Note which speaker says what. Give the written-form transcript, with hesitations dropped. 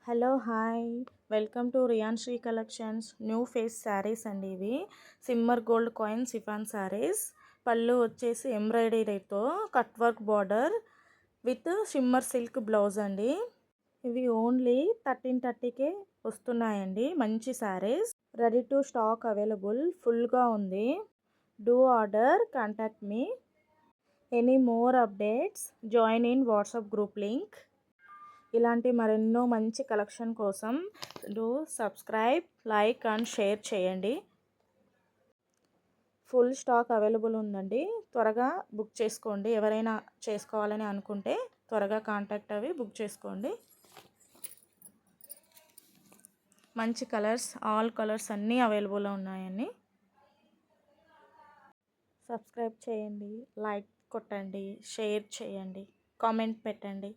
Speaker 1: Hello hi welcome to Riyan Sri collections. New face sarees అండి. ఇవి shimmer gold coin chiffon sarees. పళ్ళు వచ్చేసి ఎంబ్రాయిడరీతో cut work border with shimmer silk blouse అండి. ఇవి ఓన్లీ 1330కే వస్తున్నాయండి. మంచి sarees ready to stock available ఫుల్గా ఉంది. Do order, contact me. Any more updates join in WhatsApp group link. ఇలాంటి మరెన్నో మంచి కలెక్షన్ కోసం do subscribe, like and share చేయండి. ఫుల్ స్టాక్ అవైలబుల్ ఉందండి. త్వరగా బుక్ చేసుకోండి. ఎవరైనా చేసుకోవాలని అనుకుంటే త్వరగా కాంటాక్ట్ అవి బుక్ చేసుకోండి. మంచి కలర్స్, ఆల్ కలర్స్ అన్నీ అవైలబుల్ ఉన్నాయండి. సబ్స్క్రైబ్ చేయండి, లైక్ కొట్టండి, షేర్ చేయండి, కామెంట్ పెట్టండి.